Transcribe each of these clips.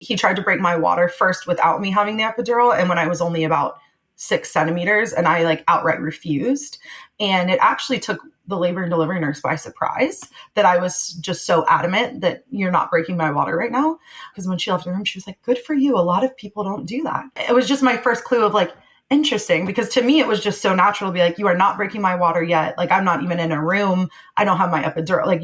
He tried to break my water first without me having the epidural. And when I was only about 6 centimeters, and I like outright refused. And it actually took the labor and delivery nurse by surprise that I was just so adamant that you're not breaking my water right now. Because when she left the room, she was like, good for you. A lot of people don't do that. It was just my first clue of like, interesting, because to me, it was just so natural to be like, you are not breaking my water yet. Like, I'm not even in a room. I don't have my epidural. Like,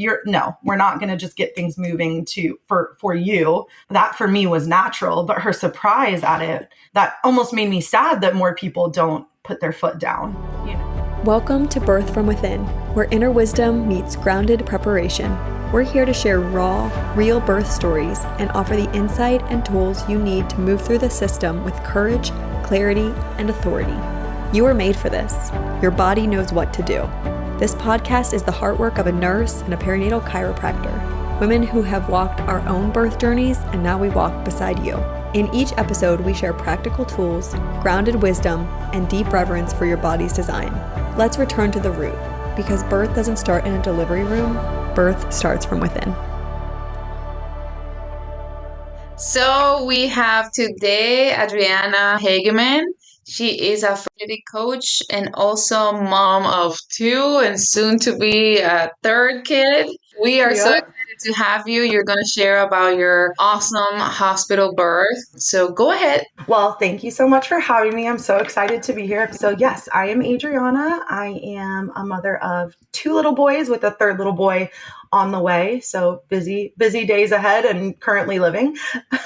we're not going to just get things moving for you. That for me was natural, but her surprise at it, that almost made me sad that more people don't put their foot down, you know? Welcome to Birth from Within, where inner wisdom meets grounded preparation. We're here to share raw, real birth stories and offer the insight and tools you need to move through the system with courage, clarity, and authority. You were made for this. Your body knows what to do. This podcast is the heart work of a nurse and a perinatal chiropractor, women who have walked our own birth journeys, and now we walk beside you. In each episode, we share practical tools, grounded wisdom, and deep reverence for your body's design. Let's return to the root, because birth doesn't start in a delivery room. Birth starts from within. So we have today Adriana Hageman. She is a fertility coach and also mom of 2 and soon to be a 3rd kid. We are so excited to have you. You're going to share about your awesome hospital birth. So go ahead. Well, thank you so much for having me. I'm so excited to be here. So yes, I am Adriana. I am a mother of 2 little boys with a 3rd little boy on the way. So busy days ahead and currently living.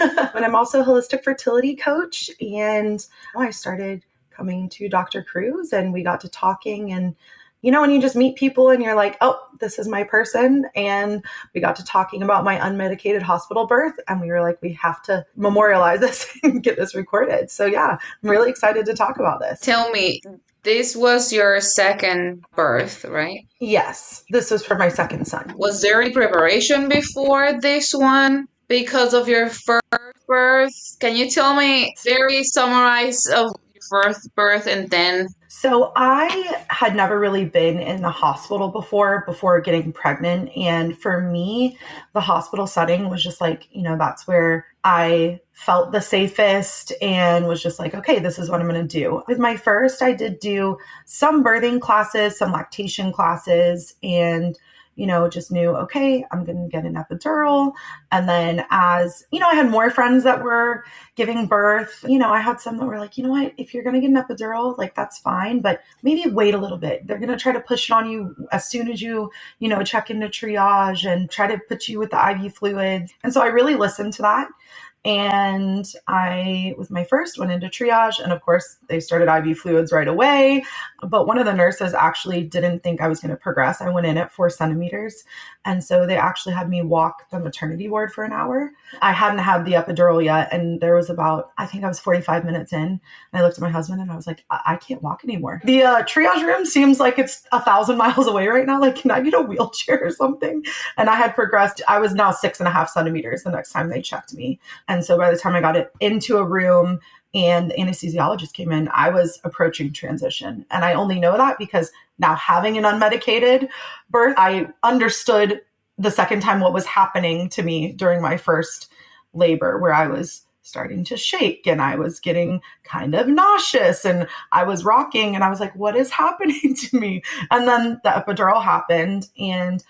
And I'm also a holistic fertility coach. And I started coming to Dr. Cruz and we got to talking, and you know, when you just meet people and you're like, oh, this is my person. And we got to talking about my unmedicated hospital birth. And we were like, we have to memorialize this and get this recorded. So yeah, I'm really excited to talk about this. Tell me, this was your 2nd birth, right? Yes, this was for my 2nd son. Was there any preparation before this one because of your first birth? Can you tell me very summarize of your first birth and then? So I had never really been in the hospital before getting pregnant. And for me, the hospital setting was just like, you know, that's where I felt the safest and was just like, okay, this is what I'm going to do. With my first, I did do some birthing classes, some lactation classes, and you know, just knew, okay, I'm going to get an epidural. And then as, you know, I had more friends that were giving birth, you know, I had some that were like, you know what, if you're going to get an epidural, like that's fine, but maybe wait a little bit. They're going to try to push it on you as soon as you know, check into triage and try to put you with the IV fluids. And so I really listened to that. And I, with my first, went into triage. And of course, they started IV fluids right away. But one of the nurses actually didn't think I was going to progress. I went in at 4 centimeters. And so they actually had me walk the maternity ward for an hour. I hadn't had the epidural yet. And there was about, I think I was 45 minutes in. And I looked at my husband and I was like, I can't walk anymore. The triage room seems like it's 1,000 miles away right now. Like, can I get a wheelchair or something? And I had progressed. I was now 6.5 centimeters the next time they checked me. And so by the time I got it into a room and the anesthesiologist came in, I was approaching transition. And I only know that because now having an unmedicated birth, I understood the second time what was happening to me during my first labor, where I was starting to shake and I was getting kind of nauseous and I was rocking and I was like, what is happening to me? And then the epidural happened. And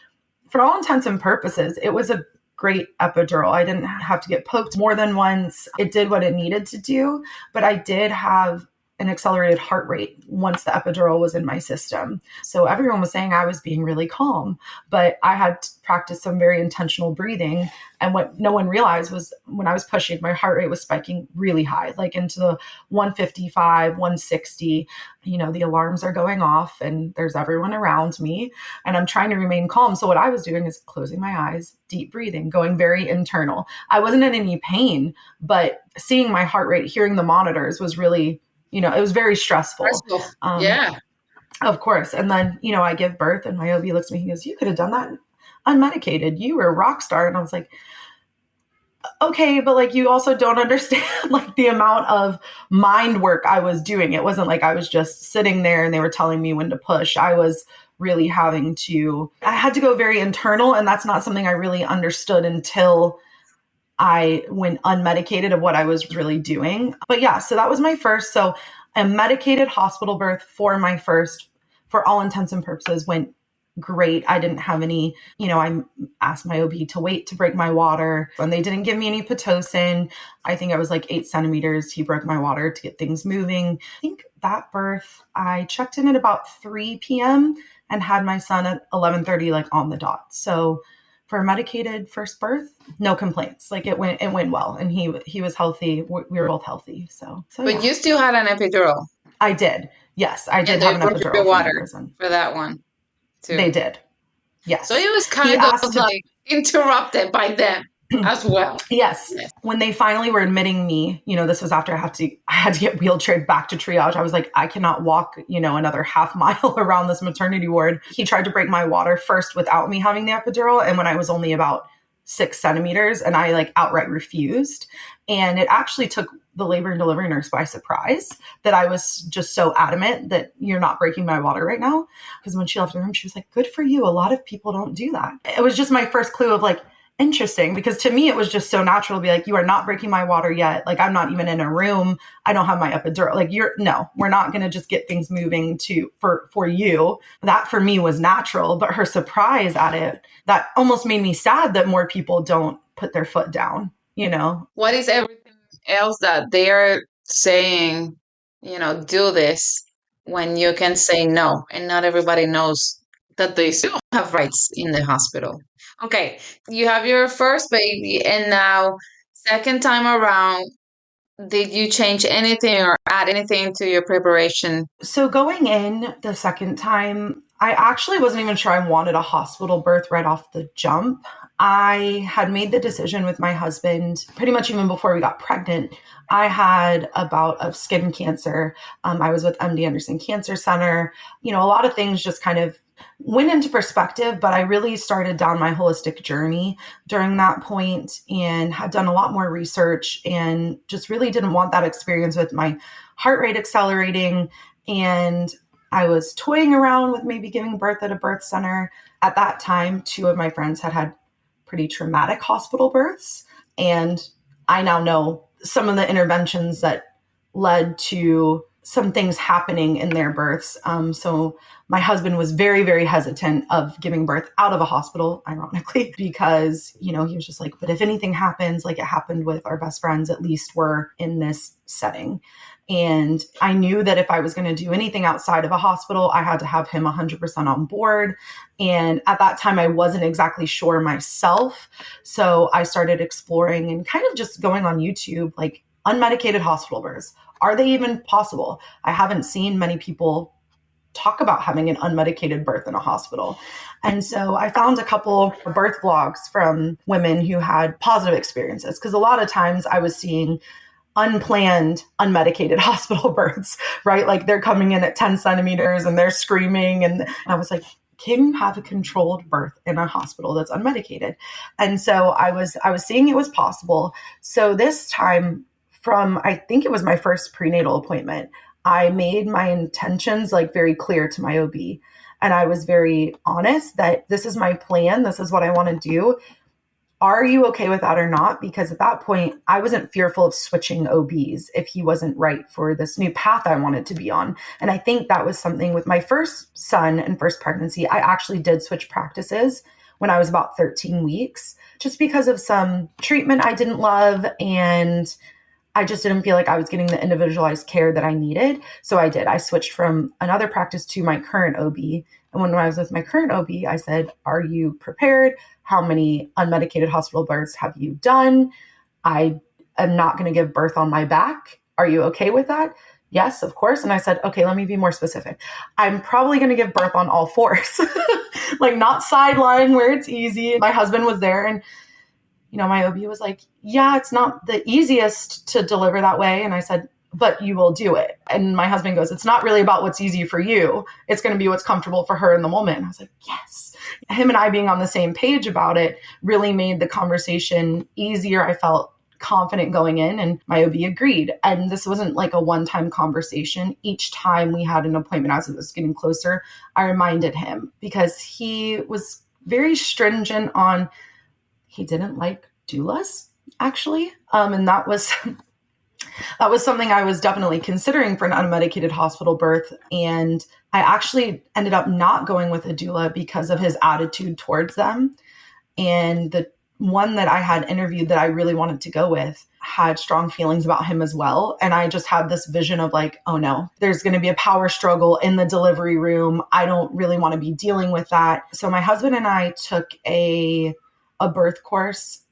for all intents and purposes, it was a great epidural. I didn't have to get poked more than once. It did what it needed to do, but I did have an accelerated heart rate once the epidural was in my system. So everyone was saying I was being really calm, but I had to practice some very intentional breathing. And what no one realized was when I was pushing, my heart rate was spiking really high, like into the 155, 160. You know, the alarms are going off and there's everyone around me and I'm trying to remain calm. So what I was doing is closing my eyes, deep breathing, going very internal. I wasn't in any pain, but seeing my heart rate, hearing the monitors was really, you know, it was very stressful. Yeah. Of course. And then, you know, I give birth and my OB looks at me, he goes, you could have done that unmedicated. You were a rock star. And I was like, okay, but like, you also don't understand like the amount of mind work I was doing. It wasn't like I was just sitting there and they were telling me when to push. I was really I had to go very internal. And that's not something I really understood until I went unmedicated of what I was really doing. But yeah, so that was my first. So a medicated hospital birth for my first, for all intents and purposes, went great. I didn't have any, I asked my OB to wait to break my water, and they didn't give me any Pitocin. I think I was like 8 centimeters. He broke my water to get things moving. I think that birth, I checked in at about 3 p.m. and had my son at 11:30, like on the dot. So for a medicated first birth, no complaints. Like it went well, and he was healthy. We were both healthy. So But yeah. you still had an epidural. I did. Yes, I did And have they an brought you epidural for my water person. for that one too. They did. Yes. So it was kind of like interrupted by them as well. Yes. When they finally were admitting me, this was after I had to get wheelchaired back to triage. I was like, I cannot walk, another half mile around this maternity ward. He tried to break my water first without me having the epidural. And when I was only about 6 centimeters, and I like outright refused. And it actually took the labor and delivery nurse by surprise that I was just so adamant that you're not breaking my water right now. Because when she left the room, she was like, good for you. A lot of people don't do that. It was just my first clue of like, interesting, because to me, it was just so natural to be like, you are not breaking my water yet. Like, I'm not even in a room. I don't have my epidural. Like, we're not going to just get things moving for you. That for me was natural, but her surprise at it, that almost made me sad that more people don't put their foot down, What is everything else that they're saying, do this when you can say no, and not everybody knows that they still have rights in the hospital. Okay, you have your first baby, and now second time around, did you change anything or add anything to your preparation? So going in the second time, I actually wasn't even sure I wanted a hospital birth right off the jump. I had made the decision with my husband pretty much even before we got pregnant. I had a bout of skin cancer. I was with MD Anderson Cancer Center. A lot of things just kind of went into perspective, but I really started down my holistic journey during that point and had done a lot more research and just really didn't want that experience with my heart rate accelerating. And I was toying around with maybe giving birth at a birth center. At that time, 2 of my friends had pretty traumatic hospital births. And I now know some of the interventions that led to some things happening in their births. So my husband was very, very hesitant of giving birth out of a hospital, ironically, because, he was just like, but if anything happens, like it happened with our best friends, at least we're in this setting. And I knew that if I was going to do anything outside of a hospital, I had to have him 100% on board. And at that time, I wasn't exactly sure myself. So I started exploring and kind of just going on YouTube, like unmedicated hospital births. Are they even possible? I haven't seen many people talk about having an unmedicated birth in a hospital. And so I found a couple of birth vlogs from women who had positive experiences, because a lot of times I was seeing unplanned, unmedicated hospital births, right? Like they're coming in at 10 centimeters and they're screaming. And I was like, can you have a controlled birth in a hospital that's unmedicated? And so I was seeing it was possible. So this time, I think it was my first prenatal appointment, I made my intentions like very clear to my OB. And I was very honest that this is my plan. This is what I want to do. Are you okay with that or not? Because at that point, I wasn't fearful of switching OBs if he wasn't right for this new path I wanted to be on. And I think that was something with my first son and first pregnancy. I actually did switch practices when I was about 13 weeks, just because of some treatment I didn't love. And I just didn't feel like I was getting the individualized care that I needed. So I did. I switched from another practice to my current OB. And when I was with my current OB, I said, are you prepared? How many unmedicated hospital births have you done? I am not going to give birth on my back. Are you okay with that? Yes, of course. And I said, okay, let me be more specific. I'm probably going to give birth on all fours, like not sideline where it's easy. My husband was there and my OB was like, yeah, it's not the easiest to deliver that way. And I said, but you will do it. And my husband goes, it's not really about what's easy for you. It's going to be what's comfortable for her in the moment. And I was like, yes. Him and I being on the same page about it really made the conversation easier. I felt confident going in, and my OB agreed. And this wasn't like a one-time conversation. Each time we had an appointment as it was getting closer, I reminded him, because he was very stringent on, he didn't like doulas. actually. And that was something I was definitely considering for an unmedicated hospital birth. And I actually ended up not going with a doula because of his attitude towards them. And the one that I had interviewed that I really wanted to go with had strong feelings about him as well. And I just had this vision of like, oh no, there's going to be a power struggle in the delivery room. I don't really want to be dealing with that. So my husband and I took a birth course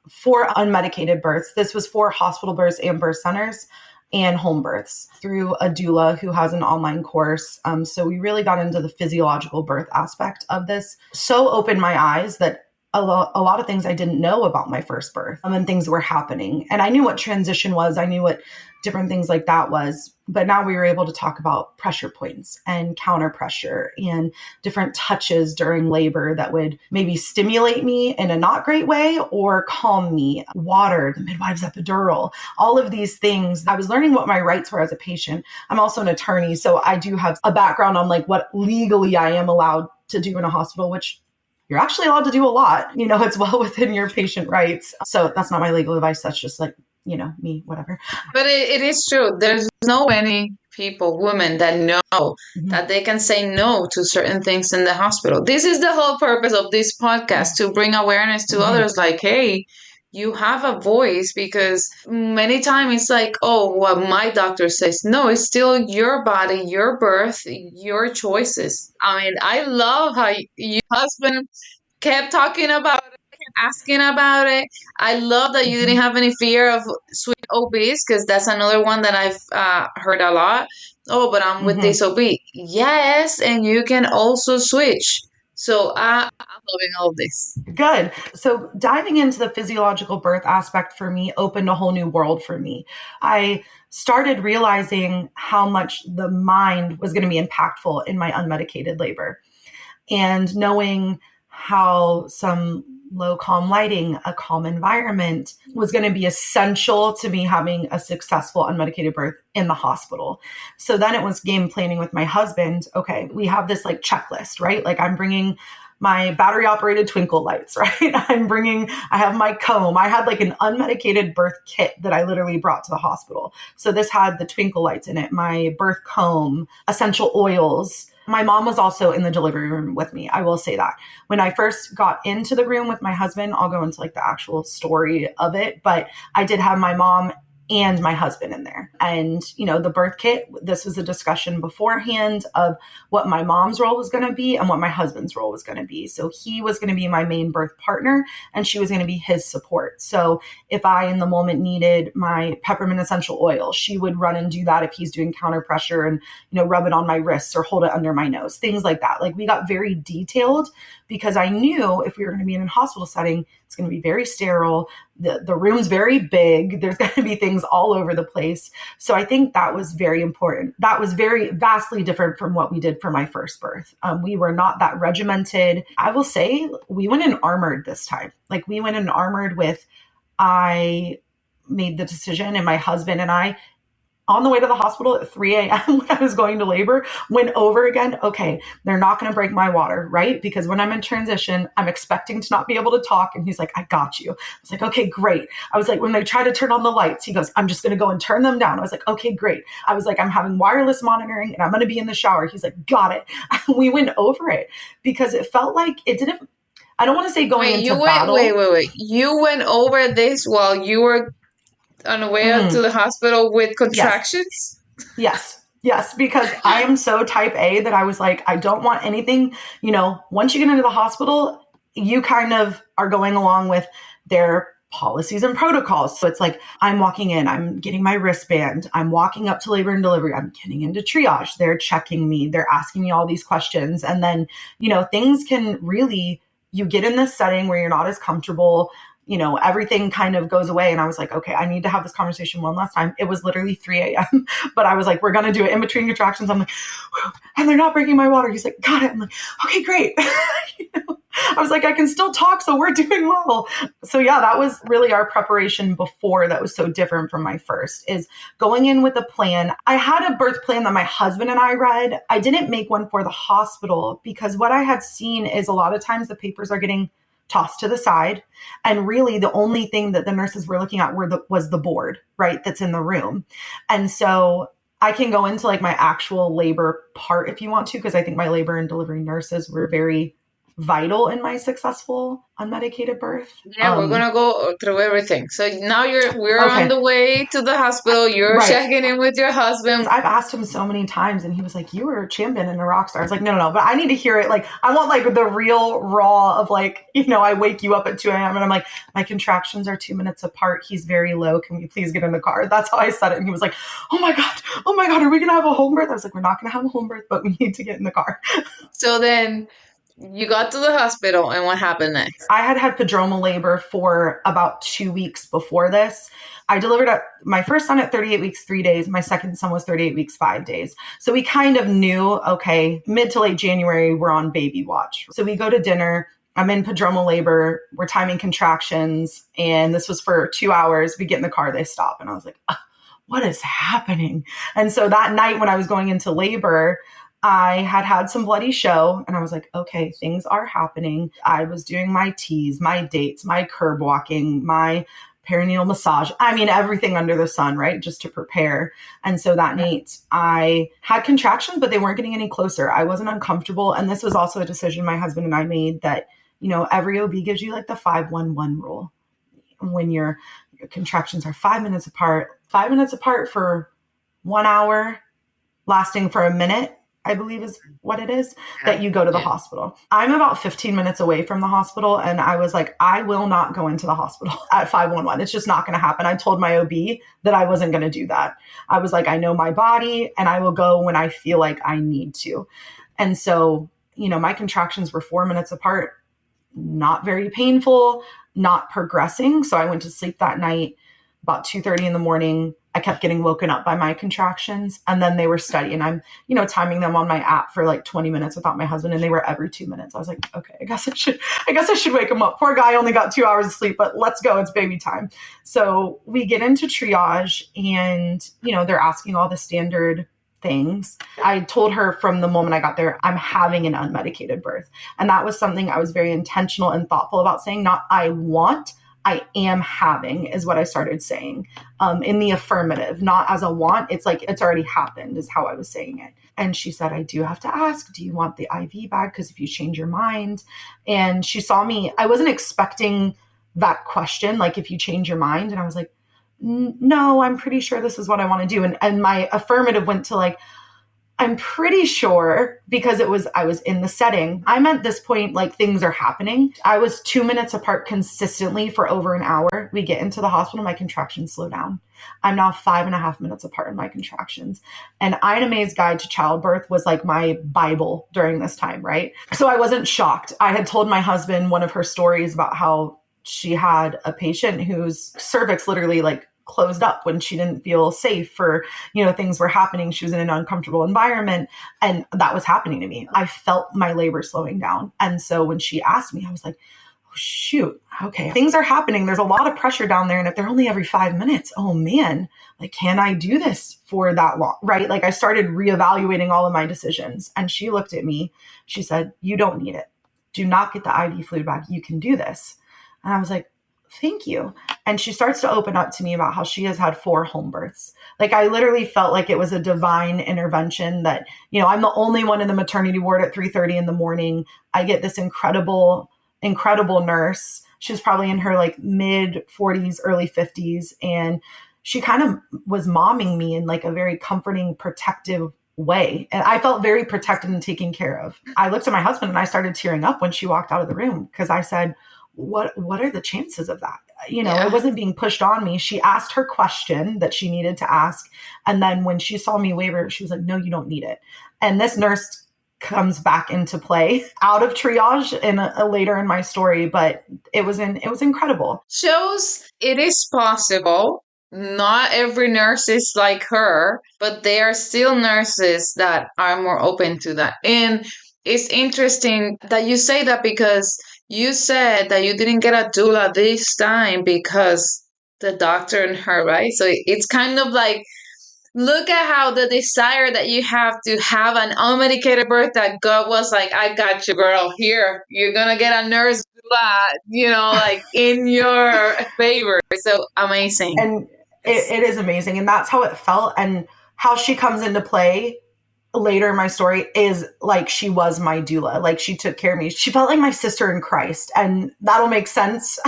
for unmedicated births. This was for hospital births and birth centers and home births through a doula who has an online course. So we really got into the physiological birth aspect of this. So opened my eyes that a lot of things I didn't know about my first birth and things were happening. And I knew what transition was. I knew what different things like that was. But now we were able to talk about pressure points and counter pressure and different touches during labor that would maybe stimulate me in a not great way or calm me. Water, the midwife's epidural, all of these things. I was learning what my rights were as a patient. I'm also an attorney, so I do have a background on like what legally I am allowed to do in a hospital, which you're actually allowed to do a lot. It's well within your patient rights. So that's not my legal advice. That's just like, me, whatever. But it is true. There's no many people, women, that know that they can say no to certain things in the hospital. This is the whole purpose of this podcast, to bring awareness to others like, hey, you have a voice, because many times it's like, oh, what my doctor says. No, it's still your body, your birth, your choices. I mean, I love how your husband kept talking about it, asking about it. I love that you didn't have any fear of sweet OBs, because that's another one that I've heard a lot. Oh, but I'm with this OB. Yes, and you can also switch. So I'm loving all of this. Good. So diving into the physiological birth aspect for me opened a whole new world for me. I started realizing how much the mind was going to be impactful in my unmedicated labor, and knowing how some low calm lighting, a calm environment was going to be essential to me having a successful unmedicated birth in the hospital. So then it was game planning with my husband. Okay, we have this like checklist, right? Like I'm bringing my battery operated twinkle lights, right? I have my comb. I had like an unmedicated birth kit that I literally brought to the hospital. So this had the twinkle lights in it, my birth comb, essential oils. My mom was also in the delivery room with me. I will say that. When I first got into the room with my husband, I'll go into like the actual story of it, but I did have my mom and my husband in there. And, the birth kit, this was a discussion beforehand of what my mom's role was going to be and what my husband's role was going to be. So he was going to be my main birth partner and she was going to be his support. So if I, in the moment, needed my peppermint essential oil, she would run and do that if he's doing counter pressure and, rub it on my wrists or hold it under my nose, things like that. Like we got very detailed because I knew if we were going to be in a hospital setting, it's going to be very sterile. The room's very big. There's going to be things all over the place. So I think that was very important. That was very vastly different from what we did for my first birth. We were not that regimented. I will say we went in armored this time. Like we went in armored with, I made the decision and my husband and I, on the way to the hospital at 3 a.m. when I was going to labor, went over again. Okay, they're not going to break my water, right? Because when I'm in transition, I'm expecting to not be able to talk. And he's like, I got you. I was like, okay, great. I was like, when they try to turn on the lights, he goes, I'm just going to go and turn them down. I was like, okay, great. I was like, I'm having wireless monitoring and I'm going to be in the shower. He's like, got it. We went over it because it felt like it didn't, I don't want to say going into battle. Wait. You went over this while you were on the way up to the hospital with contractions? Yes, because I am so type A that I was like, I don't want anything, once you get into the hospital, you kind of are going along with their policies and protocols. So it's like, I'm walking in, I'm getting my wristband, I'm walking up to labor and delivery, I'm getting into triage, they're checking me, they're asking me all these questions. And then, things can really, you get in this setting where you're not as comfortable, everything kind of goes away. And I was like, okay, I need to have this conversation one last time. It was literally 3 a.m. But I was like, we're going to do it in between contractions. I'm like, and they're not breaking my water. He's like, got it. I'm like, okay, great. I was like, I can still talk. So we're doing well. So yeah, that was really our preparation before that was so different from my first, is going in with a plan. I had a birth plan that my husband and I read. I didn't make one for the hospital because what I had seen is a lot of times the papers are getting tossed to the side. And really the only thing that the nurses were looking at was the board, right, that's in the room. And so I can go into like my actual labor part if you want to, because I think my labor and delivery nurses were very vital in my successful unmedicated birth. Yeah, we're gonna go through everything. So now we're on Okay. the way to the hospital. You're Right. checking in with your husband. I've asked him so many times and he was like, you were a champion and a rock star. I was like, no, but I need to hear it. Like, I want like the real raw of like, I wake you up at 2 a.m. and I'm like, my contractions are 2 minutes apart. He's very low. Can we please get in the car? That's how I said it. And he was like, oh my God, are we going to have a home birth? I was like, we're not going to have a home birth, but we need to get in the car. So then you got to the hospital and what happened next? I had prodromal labor for about 2 weeks before this. I delivered my first son at 38 weeks, 3 days. My second son was 38 weeks, 5 days. So we kind of knew, okay, mid to late January, we're on baby watch. So we go to dinner. I'm in prodromal labor. We're timing contractions. And this was for 2 hours. We get in the car, they stop. And I was like, what is happening? And so that night when I was going into labor, I had some bloody show and I was like, okay, things are happening. I was doing my teas, my dates, my curb walking, my perineal massage. I mean, everything under the sun, right? Just to prepare. And so that night I had contractions, but they weren't getting any closer. I wasn't uncomfortable. And this was also a decision my husband and I made that, every OB gives you like the 5-1-1 rule. When your contractions are 5 minutes apart for 1 hour, lasting for a minute, I believe is what it is, that you go to the hospital. I'm about 15 minutes away from the hospital. And I was like, I will not go into the hospital at 511. It's just not going to happen. I told my OB that I wasn't going to do that. I was like, I know my body and I will go when I feel like I need to. And so, my contractions were 4 minutes apart, not very painful, not progressing. So I went to sleep that night about 2:30 in the morning. I kept getting woken up by my contractions and then they were steady and I'm, timing them on my app for like 20 minutes without my husband and they were every 2 minutes. I was like, okay, I guess I should wake him up. Poor guy only got 2 hours of sleep, but let's go. It's baby time. So we get into triage and, they're asking all the standard things. I told her from the moment I got there, I'm having an unmedicated birth. And that was something I was very intentional and thoughtful about saying, not I am having is what I started saying in the affirmative, not as a want. It's like, it's already happened is how I was saying it. And she said, I do have to ask, do you want the IV bag? Because if you change your mind. And she saw me, I wasn't expecting that question, like if you change your mind. And I was like, no, I'm pretty sure this is what I want to do. And my affirmative went to like, I'm pretty sure because I was in the setting. I'm at this point, like things are happening. I was 2 minutes apart consistently for over an hour. We get into the hospital, my contractions slow down. I'm now 5.5 minutes apart in my contractions. And Ina May's Guide to Childbirth was like my Bible during this time, right? So I wasn't shocked. I had told my husband one of her stories about how she had a patient whose cervix literally like closed up when she didn't feel safe for, things were happening. She was in an uncomfortable environment and that was happening to me. I felt my labor slowing down. And so when she asked me, I was like, oh, shoot, okay, things are happening. There's a lot of pressure down there. And if they're only every 5 minutes, oh man, like, can I do this for that long? Right? Like I started reevaluating all of my decisions and she looked at me. She said, you don't need it. Do not get the IV fluid bag. You can do this. And I was like, thank you. And she starts to open up to me about how she has had 4 home births. Like I literally felt like it was a divine intervention that, I'm the only one in the maternity ward at 3:30 in the morning. I get this incredible nurse. She's probably in her like mid 40s, early 50s. And she kind of was momming me in like a very comforting, protective way. And I felt very protected and taken care of. I looked at my husband and I started tearing up when she walked out of the room because I said, what are the chances of that? It wasn't being pushed on me. She asked her question that she needed to ask. And then when she saw me waver, she was like, no, you don't need it. And this nurse comes back into play out of triage in later in my story, but it was incredible. Shows it is possible. Not every nurse is like her, but there are still nurses that are more open to that. And it's interesting that you say that because you said that you didn't get a doula this time because the doctor and her, right? So it's kind of like look at how the desire that you have to have an unmedicated birth, that God was like, I got you, girl. Here, you're going to get a nurse, like in your favor. So amazing. And it is amazing. And that's how it felt. And how she comes into play later in my story is like she was my doula. Like she took care of me. She felt like my sister in Christ. And that'll make sense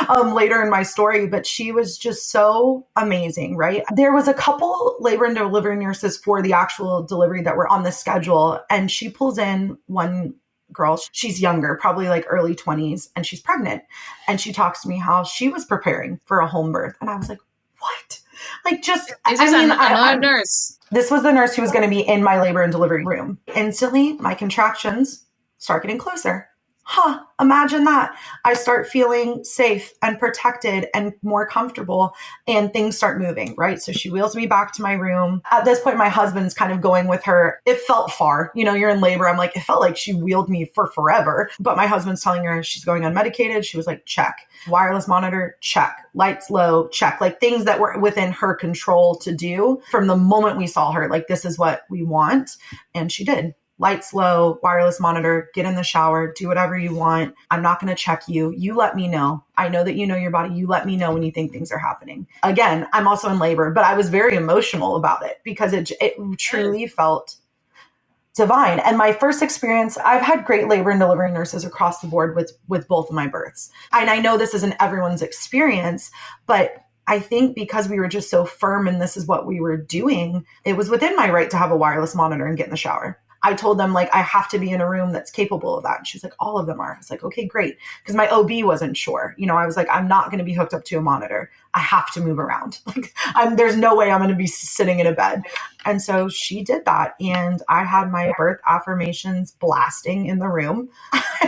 later in my story. But she was just so amazing, right? There was a couple labor and delivery nurses for the actual delivery that were on the schedule. And she pulls in one girl. She's younger, probably like early 20s, and she's pregnant. And she talks to me how she was preparing for a home birth. And I was like, what? Like, just, another nurse. This was the nurse who was going to be in my labor and delivery room. Instantly, my contractions start getting closer. Imagine that. I start feeling safe and protected and more comfortable, and things start moving, right? So she wheels me back to my room. At this point, my husband's kind of going with her. It felt far. You're in labor. I'm like, it felt like she wheeled me for forever. But my husband's telling her she's going unmedicated. She was like, check. Wireless monitor, check. Lights low, check. Like things that were within her control to do from the moment we saw her. Like, this is what we want. And she did. Lights low, wireless monitor, get in the shower, do whatever you want. I'm not going to check you. You let me know. I know that you know your body. You let me know when you think things are happening. Again, I'm also in labor, but I was very emotional about it because it truly felt divine. And my first experience, I've had great labor and delivery nurses across the board with both of my births. And I know this isn't everyone's experience, but I think because we were just so firm and this is what we were doing, it was within my right to have a wireless monitor and get in the shower. I told them, like, I have to be in a room that's capable of that. And she's like, all of them are. I was like, okay, great. Because my OB wasn't sure. I was like, I'm not going to be hooked up to a monitor. I have to move around. Like, there's no way I'm going to be sitting in a bed. And so she did that. And I had my birth affirmations blasting in the room.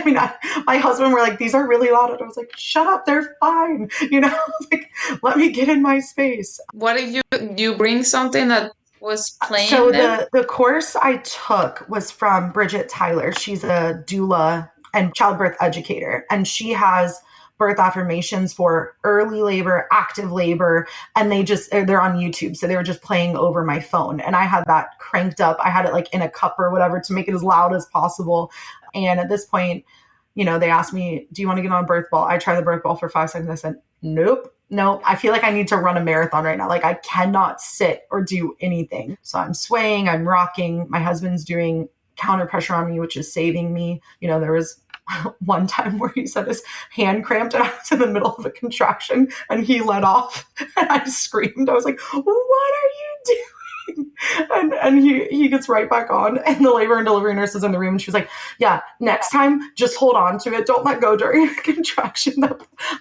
My husband were like, these are really loud. And I was like, shut up. They're fine. Like, let me get in my space. What did you bring something that was playing? So the course I took was from Bridget Tyler. She's a doula and childbirth educator, and she has birth affirmations for early labor, active labor, and they're on YouTube. So they were just playing over my phone, and I had that cranked up. I had it like in a cup or whatever to make it as loud as possible. And at this point, they asked me, do you want to get on a birth ball? I tried the birth ball for 5 seconds. I said, nope. No, I feel like I need to run a marathon right now. Like, I cannot sit or do anything. So I'm swaying, I'm rocking. My husband's doing counter pressure on me, which is saving me. There was one time where he said his hand cramped and I was in the middle of a contraction and he let off and I screamed. I was like, what are you doing? And he gets right back on, and the labor and delivery nurse is in the room, and she was like, yeah, next time just hold on to it, don't let go during a contraction.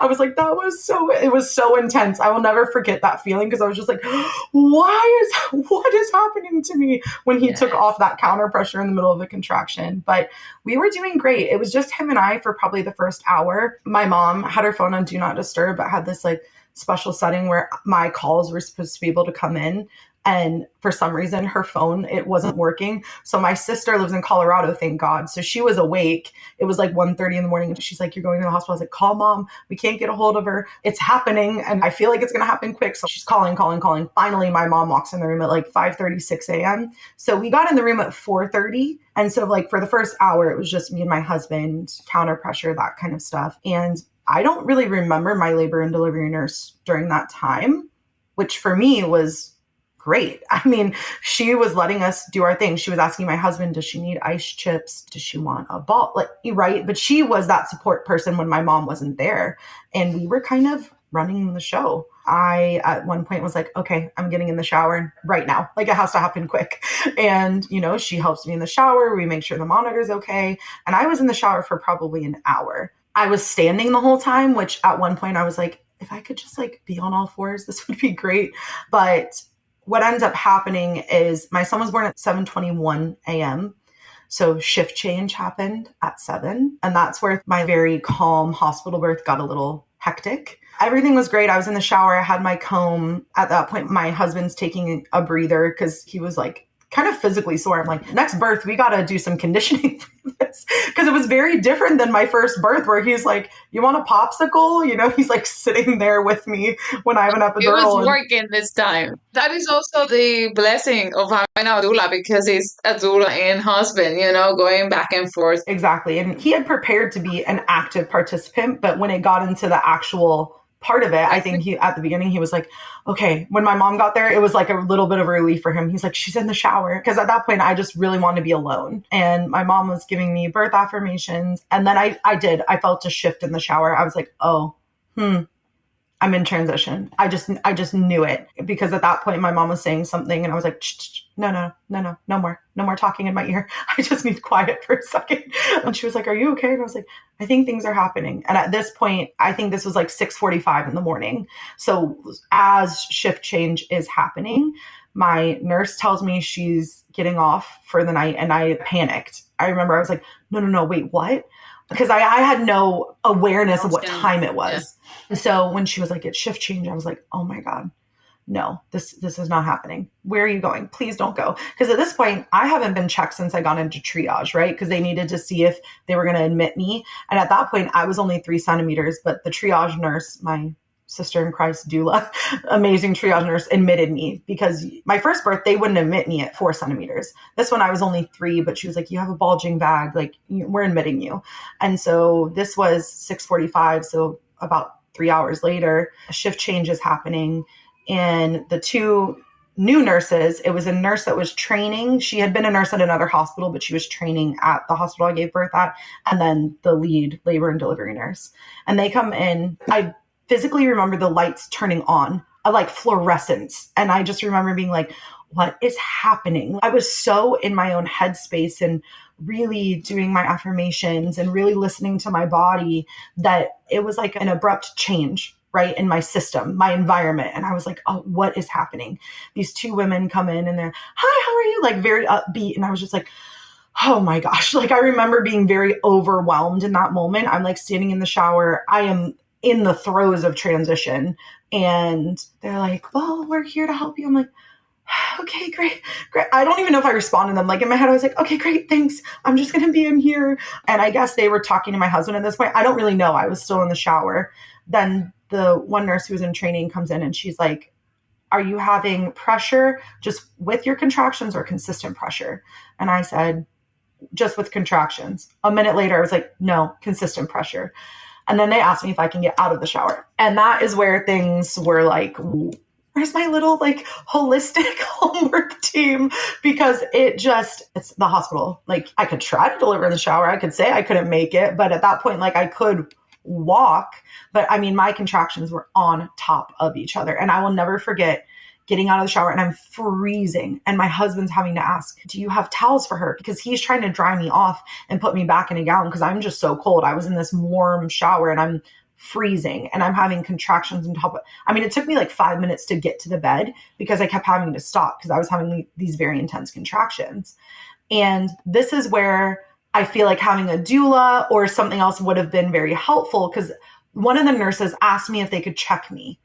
I was like, it was so intense. I will never forget that feeling, because I was just like, what is happening to me when he took off that counter pressure in the middle of a contraction. But we were doing great. It was just him and I for probably the first hour. My mom had her phone on do not disturb, but had this like special setting where my calls were supposed to be able to come in. And for some reason, her phone, it wasn't working. So my sister lives in Colorado, thank God. So she was awake. It was like 1:30 in the morning. And she's like, you're going to the hospital. I was like, call mom. We can't get a hold of her. It's happening. And I feel like it's going to happen quick. So she's calling. Finally, my mom walks in the room at like 5:30, 6 a.m. So we got in the room at 4:30. And so like for the first hour, it was just me and my husband, counter pressure, that kind of stuff. And I don't really remember my labor and delivery nurse during that time, which for me was great. She was letting us do our thing. She was asking my husband, does she need ice chips? Does she want a ball? Like, right. But she was that support person when my mom wasn't there. And we were kind of running the show. I, at one point, was like, okay, I'm getting in the shower right now. Like, it has to happen quick. And, she helps me in the shower. We make sure the monitor's okay. And I was in the shower for probably an hour. I was standing the whole time, which at one point I was like, if I could just like be on all fours, this would be great. But what ends up happening is my son was born at 7:21 a.m. So shift change happened at 7. And that's where my very calm hospital birth got a little hectic. Everything was great. I was in the shower. I had my comb. At that point, my husband's taking a breather because he was like kind of physically sore. I'm like, next birth, we got to do some conditioning for this. Because it was very different than my first birth where he's like, you want a popsicle? You know, he's like sitting there with me when I have an It was epidural. working this time. That is also the blessing of having a doula because it's a doula and husband, going back and forth. Exactly. And he had prepared to be an active participant, but when it got into the actual part of it, I think at the beginning, he was like, okay, when my mom got there, it was like a little bit of a relief for him. He's like, she's in the shower. Because at that point, I just really wanted to be alone. And my mom was giving me birth affirmations. And then I felt a shift in the shower. I was like, oh, I'm in transition. I just knew it, because at that point my mom was saying something and I was like, no more talking in my ear. I just need quiet for a second. And she was like, are you okay? And I was like, I think things are happening. And at this point, I think this was like 6:45 in the morning. So as shift change is happening, my nurse tells me she's getting off for the night and I panicked. I remember I was like, no, wait, what? Because I had no awareness of what time it was. Yeah. And so when she was like, it's shift change, I was like, oh my God, no, this is not happening. Where are you going? Please don't go. Because at this point, I haven't been checked since I got into triage, right? Because they needed to see if they were going to admit me. And at that point, I was only 3 centimeters, but the triage nurse, my sister in Christ doula, amazing triage nurse, admitted me, because my first birth, they wouldn't admit me at 4 centimeters. This one, I was only 3, but she was like, you have a bulging bag. Like, we're admitting you. And so this was 6:45. So about 3 hours later, a shift change is happening. And the 2 new nurses, it was a nurse that was training. She had been a nurse at another hospital, but she was training at the hospital I gave birth at. And then the lead labor and delivery nurse. And they come in. I physically remember the lights turning on, like fluorescence. And I just remember being like, what is happening? I was so in my own headspace and really doing my affirmations and really listening to my body that it was like an abrupt change, right, in my system, my environment. And I was like, oh, what is happening? These 2 women come in and they're, hi, how are you? Like very upbeat. And I was just like, oh my gosh. Like I remember being very overwhelmed in that moment. I'm like standing in the shower. I am in the throes of transition. And they're like, well, we're here to help you. I'm like, okay, great. I don't even know if I responded to them. Like in my head, I was like, okay, great, thanks. I'm just going to be in here. And I guess they were talking to my husband at this point. I don't really know. I was still in the shower. Then the one nurse who was in training comes in and she's like, are you having pressure just with your contractions or consistent pressure? And I said, just with contractions. A minute later, I was like, no, consistent pressure. And then they asked me if I can get out of the shower. And that is where things were like, where's my little like holistic homework team? Because it's the hospital. Like I could try to deliver in the shower. I could say I couldn't make it. But at that point, like I could walk. But I mean, my contractions were on top of each other. And I will never forget getting out of the shower and I'm freezing. And my husband's having to ask, do you have towels for her? Because he's trying to dry me off and put me back in a gown because I'm just so cold. I was in this warm shower and I'm freezing and I'm having contractions on top of, it took me like 5 minutes to get to the bed because I kept having to stop because I was having these very intense contractions. And this is where I feel like having a doula or something else would have been very helpful because one of the nurses asked me if they could check me.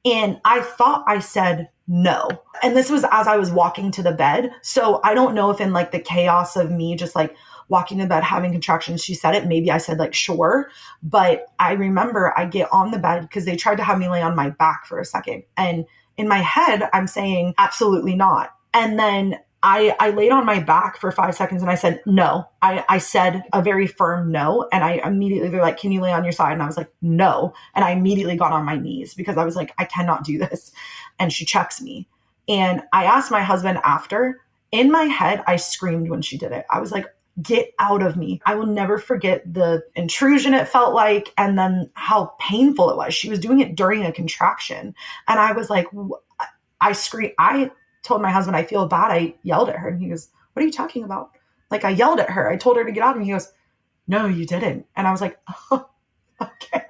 And I thought I said no. And this was as I was walking to the bed. So I don't know if in like the chaos of me just like walking to bed, having contractions, she said it. Maybe I said like, sure. But I remember I get on the bed because they tried to have me lay on my back for a second. And in my head, I'm saying absolutely not. And then I laid on my back for 5 seconds and I said, no. I said a very firm no. And I immediately, they're like, can you lay on your side? And I was like, no. And I immediately got on my knees because I was like, I cannot do this. And she checks me. And I asked my husband after, in my head, I screamed when she did it. I was like, get out of me. I will never forget the intrusion it felt like and then how painful it was. She was doing it during a contraction. And I was like, I screamed. I told my husband, I feel bad. I yelled at her and he goes, what are you talking about? Like I yelled at her. I told her to get out and he goes, no, you didn't. And I was like, oh, okay.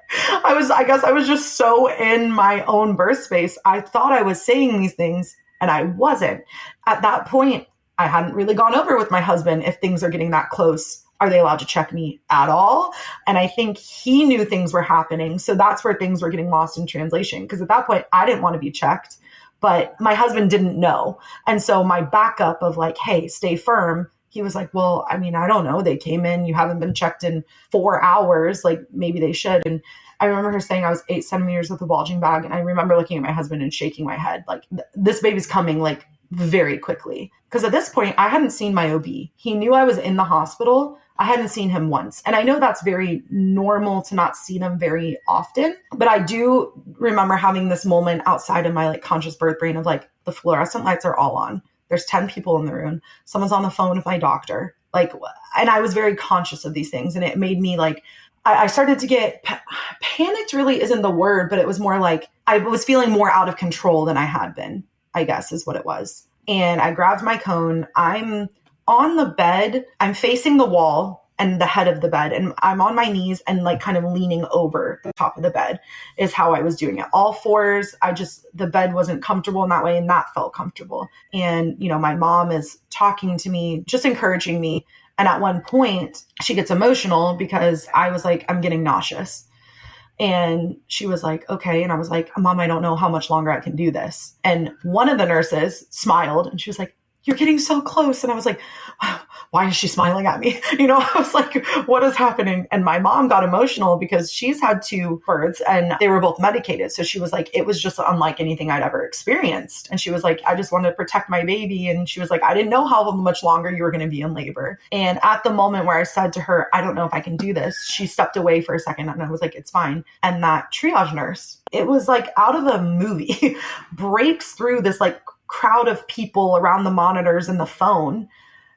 I guess I was just so in my own birth space. I thought I was saying these things and I wasn't. At that point, I hadn't really gone over with my husband. If things are getting that close, are they allowed to check me at all? And I think he knew things were happening. So that's where things were getting lost in translation. Because at that point, I didn't want to be checked. but my husband didn't know. And so my backup of like, hey, stay firm. He was like, well, I mean, I don't know. They came in, you haven't been checked in 4 hours. Like maybe they should. And I remember her saying I was 8 centimeters with a bulging bag. And I remember looking at my husband and shaking my head like this baby's coming like very quickly. Because at this point I hadn't seen my OB. He knew I was in the hospital. I hadn't seen him once. And I know that's very normal to not see them very often. But I do remember having this moment outside of my like conscious birth brain of like the fluorescent lights are all on. There's 10 people in the room. Someone's on the phone with my doctor. Like, and I was very conscious of these things. And it made me like, I started to get panicked really isn't the word, but it was more like I was feeling more out of control than I had been, I guess is what it was. And I grabbed my cone. I'm on the bed. I'm facing the wall and the head of the bed. And I'm on my knees and like kind of leaning over the top of the bed is how I was doing it. All fours. The bed wasn't comfortable in that way. And that felt comfortable. And, you know, my mom is talking to me, just encouraging me. And at one point she gets emotional because I was like, I'm getting nauseous. And she was like, okay. And I was like, Mom, I don't know how much longer I can do this. And one of the nurses smiled and she was like, you're getting so close. And I was like, why is she smiling at me? You know, I was like, what is happening? And my mom got emotional because she's had 2 births and they were both medicated. So she was like, it was just unlike anything I'd ever experienced. And she was like, I just wanted to protect my baby. And she was like, I didn't know how much longer you were going to be in labor. And at the moment where I said to her, I don't know if I can do this, she stepped away for a second and I was like, it's fine. And that triage nurse, it was like out of a movie, breaks through this like crowd of people around the monitors and the phone.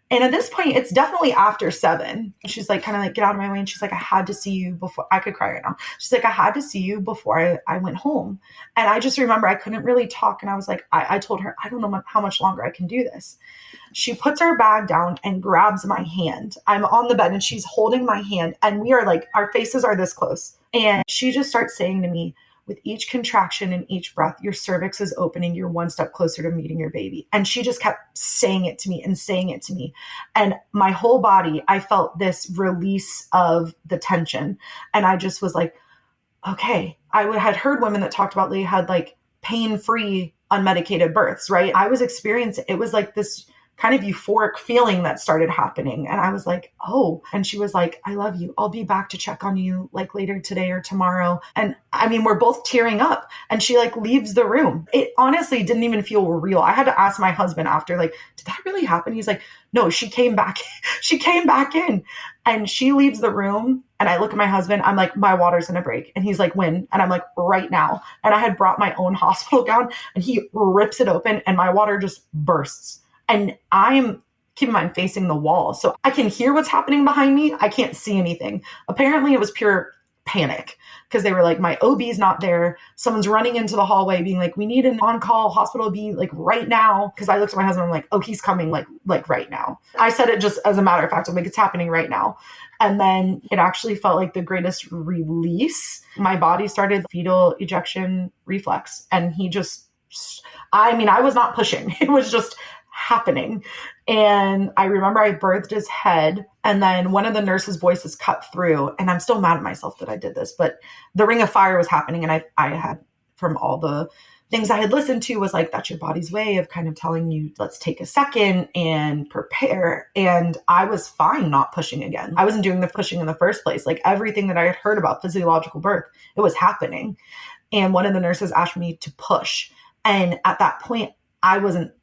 And at this point, it's definitely after 7. She's like, kind of like, get out of my way. And she's like, I had to see you before. I could cry right now. She's like, I had to see you before I went home. And I just remember I couldn't really talk. And I was like, I told her, I don't know how much longer I can do this. She puts her bag down and grabs my hand. I'm on the bed and she's holding my hand. And we are like, our faces are this close. And she just starts saying to me, with each contraction and each breath, your cervix is opening. You're one step closer to meeting your baby. And she just kept saying it to me and saying it to me. And my whole body, I felt this release of the tension. And I just was like, okay. I had heard women that talked about they had like pain-free unmedicated births, right? I was experiencing, it was like this kind of euphoric feeling that started happening. And I was like, oh, and she was like, I love you. I'll be back to check on you like later today or tomorrow. And I mean, we're both tearing up and she like leaves the room. It honestly didn't even feel real. I had to ask my husband after, like, did that really happen? He's like, no, she came back. She came back in and she leaves the room. And I look at my husband, I'm like, my water's going to break. And he's like, when? And I'm like, right now. And I had brought my own hospital gown and he rips it open and my water just bursts. And I'm, keep in mind, facing the wall. So I can hear what's happening behind me. I can't see anything. Apparently it was pure panic because they were like, my OB's not there. Someone's running into the hallway being like, we need an on-call hospital OB like right now. Because I looked at my husband, I'm like, oh, he's coming like right now. I said it just as a matter of fact. I'm like, it's happening right now. And then it actually felt like the greatest release. My body started fetal ejection reflex. And he just, I mean, I was not pushing. It was just happening. And I remember I birthed his head and then one of the nurses' voices cut through and I'm still mad at myself that I did this, but the ring of fire was happening. And I had, from all the things I had listened to, was like, that's your body's way of kind of telling you, let's take a second and prepare. And I was fine not pushing again. I wasn't doing the pushing in the first place. Like everything that I had heard about physiological birth, it was happening. And one of the nurses asked me to push. And at that point, I wasn't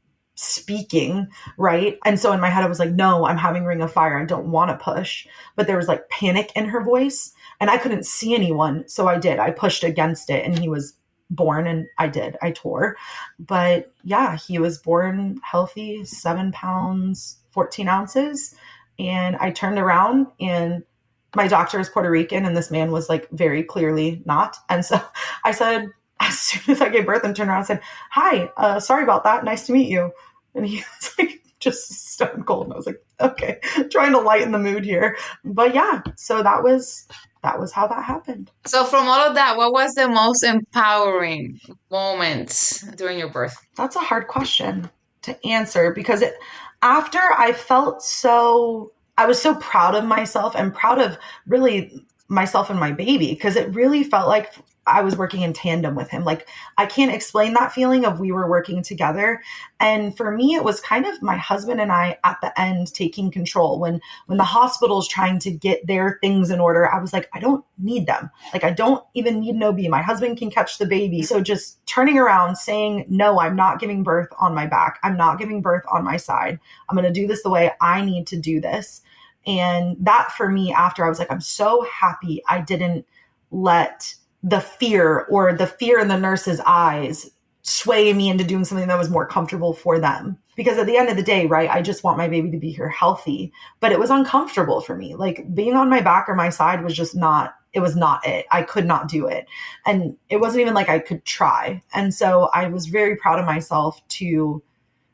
speaking, right? And so in my head, I was like, no, I'm having ring of fire. I don't want to push. But there was like panic in her voice and I couldn't see anyone. So I did. I pushed against it and he was born and I tore. But yeah, he was born healthy, 7 pounds, 14 ounces. And I turned around and my doctor is Puerto Rican and this man was like very clearly not. And so I said, as soon as I gave birth and turned around and said, hi, sorry about that. Nice to meet you. And he was like, just stone cold. And I was like, okay, trying to lighten the mood here. But yeah, so that was how that happened. So from all of that, what was the most empowering moment during your birth? That's a hard question to answer because after I was so proud of myself and proud of really myself and my baby because it really felt like I was working in tandem with him. Like, I can't explain that feeling of we were working together. And for me, it was kind of my husband and I at the end taking control. When the hospital's trying to get their things in order, I was like, I don't need them. Like, I don't even need an OB. My husband can catch the baby. So just turning around saying, no, I'm not giving birth on my back. I'm not giving birth on my side. I'm going to do this the way I need to do this. And that for me, after, I was like, I'm so happy I didn't let the fear in the nurse's eyes sway me into doing something that was more comfortable for them. Because at the end of the day, right, I just want my baby to be here healthy, but it was uncomfortable for me. Like, being on my back or my side was just not, it was not it. I could not do it. And it wasn't even like I could try. And so I was very proud of myself to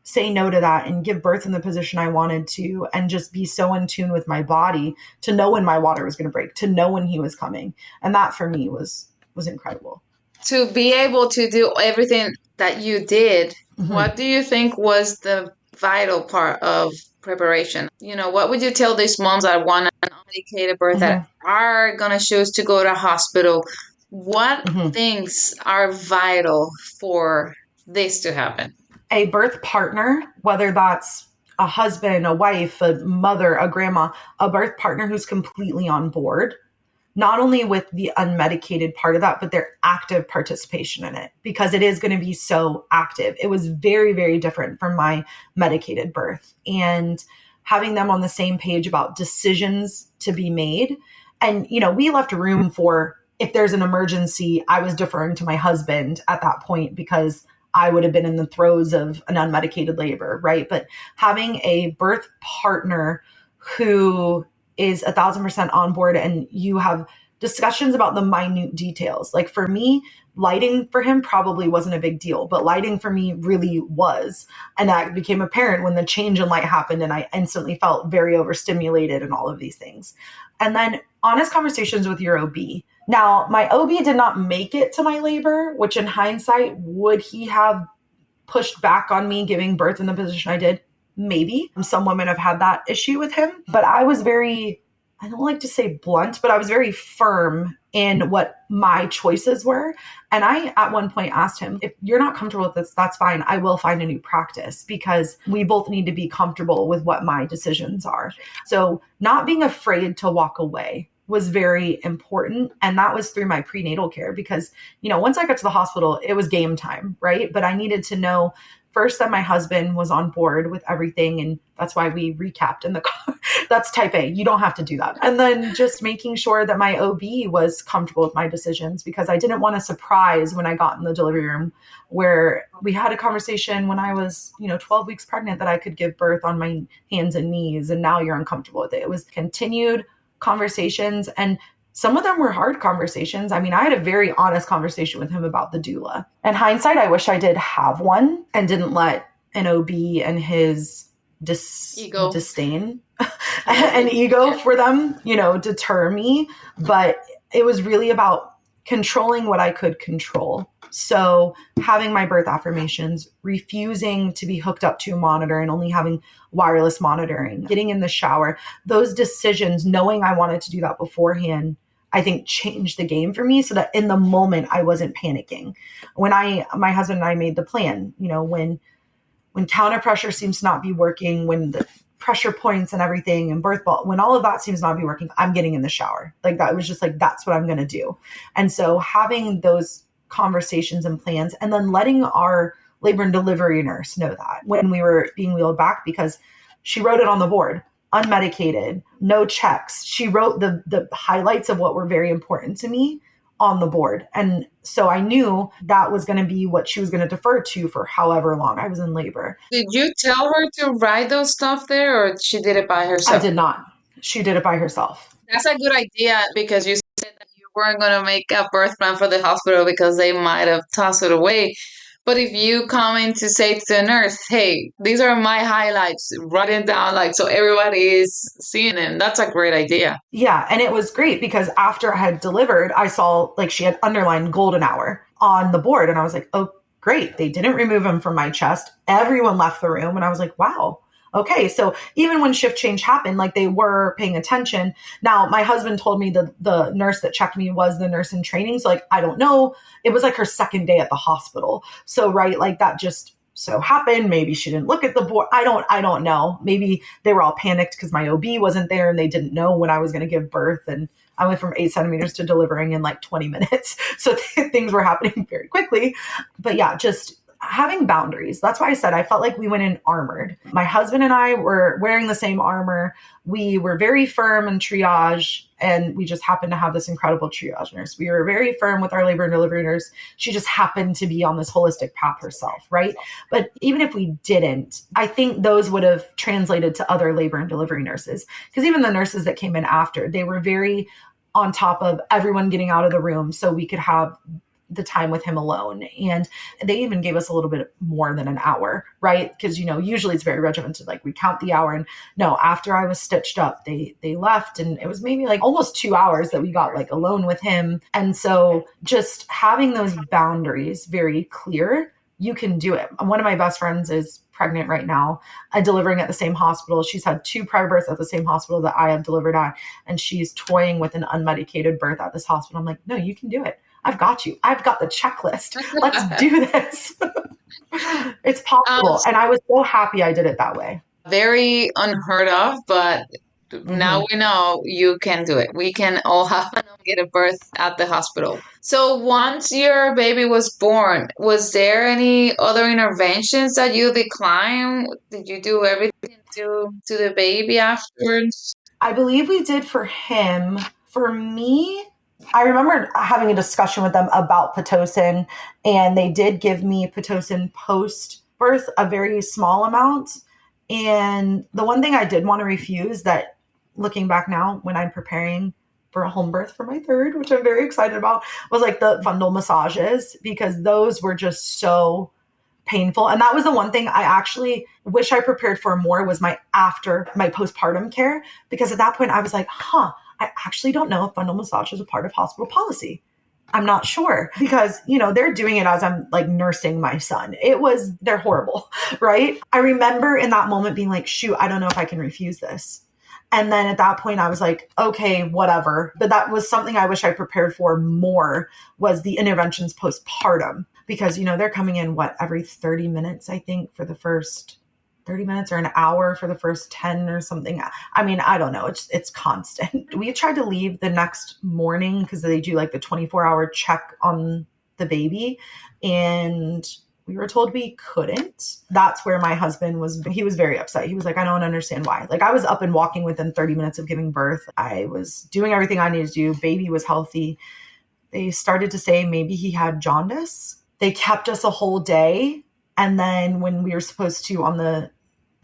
say no to that and give birth in the position I wanted to, and just be so in tune with my body to know when my water was going to break, to know when he was coming. And that for me was incredible. To be able to do everything that you did, Mm-hmm. what do you think was the vital part of preparation? What would you tell these moms that want an unmedicated birth, that are going to choose to go to a hospital? What things are vital for this to happen? A birth partner, whether that's a husband, a wife, a mother, a grandma, a birth partner who's completely on board, not only with the unmedicated part of that, but their active participation in it, because it is going to be so active. It was very, very different from my medicated birth, and having them on the same page about decisions to be made. And, we left room for, if there's an emergency, I was deferring to my husband at that point because I would have been in the throes of an unmedicated labor, right? But having a birth partner who is 1,000% on board, and you have discussions about the minute details. Like, for me, lighting for him probably wasn't a big deal, but lighting for me really was. And that became apparent when the change in light happened, and I instantly felt very overstimulated and all of these things. And then honest conversations with your OB. Now, my OB did not make it to my labor, which in hindsight, would he have pushed back on me giving birth in the position I did? Maybe. Some women have had that issue with him, but I was very, I don't like to say blunt, but I was very firm in what my choices were. And I, at one point, asked him, if you're not comfortable with this, that's fine. I will find a new practice, because we both need to be comfortable with what my decisions are. So not being afraid to walk away was very important. And that was through my prenatal care, because, once I got to the hospital, it was game time, right? But I needed to know first that my husband was on board with everything. And that's why we recapped in the car. That's type A. You don't have to do that. And then just making sure that my OB was comfortable with my decisions, because I didn't want a surprise when I got in the delivery room, where we had a conversation when I was, 12 weeks pregnant, that I could give birth on my hands and knees. And now you're uncomfortable with it. It was continued conversations, and some of them were hard conversations. I mean, I had a very honest conversation with him about the doula. In hindsight, I wish I did have one and didn't let an OB and his disdain and ego for them, deter me. But it was really about controlling what I could control. So having my birth affirmations, refusing to be hooked up to a monitor and only having wireless monitoring, getting in the shower, those decisions, knowing I wanted to do that beforehand, I think changed the game for me, so that in the moment I wasn't panicking. When my husband and I made the plan, when counter pressure seems to not be working, when the pressure points and everything and birth ball, when all of that seems not to be working, I'm getting in the shower. Like, that was just like, that's what I'm going to do. And so having those conversations and plans, and then letting our labor and delivery nurse know that when we were being wheeled back, because she wrote it on the board, unmedicated, no checks. She wrote the highlights of what were very important to me on the board. And so I knew that was going to be what she was going to defer to for however long I was in labor. Did you tell her to write those stuff there, or she did it by herself? I did not. She did it by herself. That's a good idea, because you said that you weren't going to make a birth plan for the hospital because they might have tossed it away. But if you come in to say to the nurse, hey, these are my highlights, write it down, like, so everybody is seeing it. That's a great idea. Yeah. And it was great, because after I had delivered, I saw, like, she had underlined golden hour on the board. And I was like, oh, great. They didn't remove him from my chest. Everyone left the room. And I was like, wow, okay. So even when shift change happened, like they were paying attention. Now, my husband told me the nurse that checked me was the nurse in training. So like, I don't know. It was like her second day at the hospital. So, right, like that just so happened. Maybe she didn't look at the board. I don't know. Maybe they were all panicked because my OB wasn't there and they didn't know when I was going to give birth. And I went from 8 centimeters to delivering in like 20 minutes. So things were happening very quickly. But yeah, just having boundaries. That's why I said I felt like we went in armored. My husband and I were wearing the same armor. We were very firm in triage, and we just happened to have this incredible triage nurse. We were very firm with our labor and delivery nurse. She just happened to be on this holistic path herself, right? But even if we didn't, I think those would have translated to other labor and delivery nurses. Because even the nurses that came in after, they were very on top of everyone getting out of the room so we could have the time with him alone. And they even gave us a little bit more than an hour, right? Because, usually it's very regimented. Like we count the hour, and no, after I was stitched up, they left, and it was maybe like almost 2 hours that we got like alone with him. And so just having those boundaries very clear, you can do it. One of my best friends is pregnant right now, delivering at the same hospital. She's had 2 prior births at the same hospital that I have delivered at, and she's toying with an unmedicated birth at this hospital. I'm like, no, you can do it. I've got you. I've got the checklist. Let's do this. It's possible. And I was so happy I did it that way. Very unheard of, but now we know you can do it. We can all get a birth at the hospital. So once your baby was born, was there any other interventions that you declined? Did you do everything to the baby afterwards? I believe we did for him. For me, I remember having a discussion with them about Pitocin, and they did give me Pitocin post-birth, a very small amount. And the one thing I did want to refuse, that looking back now when I'm preparing for a home birth for my third, which I'm very excited about, was like the fundal massages, because those were just so painful. And that was the one thing I actually wish I prepared for more, was my postpartum care, because at that point I was like, I actually don't know if fundal massage is a part of hospital policy. I'm not sure, because, they're doing it as I'm like nursing my son. They're horrible, right? I remember in that moment being like, shoot, I don't know if I can refuse this. And then at that point I was like, okay, whatever. But that was something I wish I prepared for more, was the interventions postpartum, because, they're coming in every 30 minutes, I think, for the first 30 minutes, or an hour for the first 10 or something. I mean, I don't know. It's constant. We tried to leave the next morning because they do like the 24-hour check on the baby, and we were told we couldn't. That's where my husband he was very upset. He was like, I don't understand why. Like, I was up and walking within 30 minutes of giving birth. I was doing everything I needed to do. Baby was healthy. They started to say maybe he had jaundice. They kept us a whole day. And then when we were supposed to, on the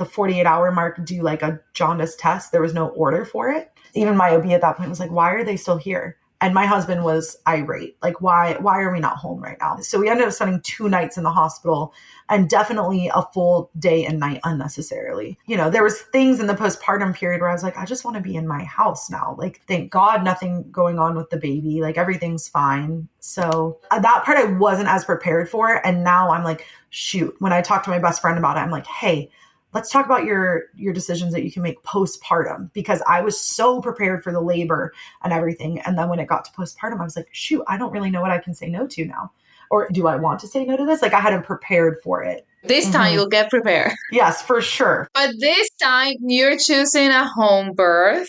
48-hour mark, do like a jaundice test, there was no order for it. Even my OB at that point was like, why are they still here? And my husband was irate. Like, why are we not home right now? So we ended up spending 2 nights in the hospital, and definitely a full day and night unnecessarily. There was things in the postpartum period where I was like, I just want to be in my house now. Like, thank God nothing going on with the baby. Like, everything's fine. So that part I wasn't as prepared for. And now I'm like, shoot, when I talked to my best friend about it, I'm like, hey, let's talk about your decisions that you can make postpartum, because I was so prepared for the labor and everything. And then when it got to postpartum, I was like, shoot, I don't really know what I can say no to now. Or do I want to say no to this? Like, I hadn't prepared for it. This time you'll get prepared. Yes, for sure. But this time you're choosing a home birth.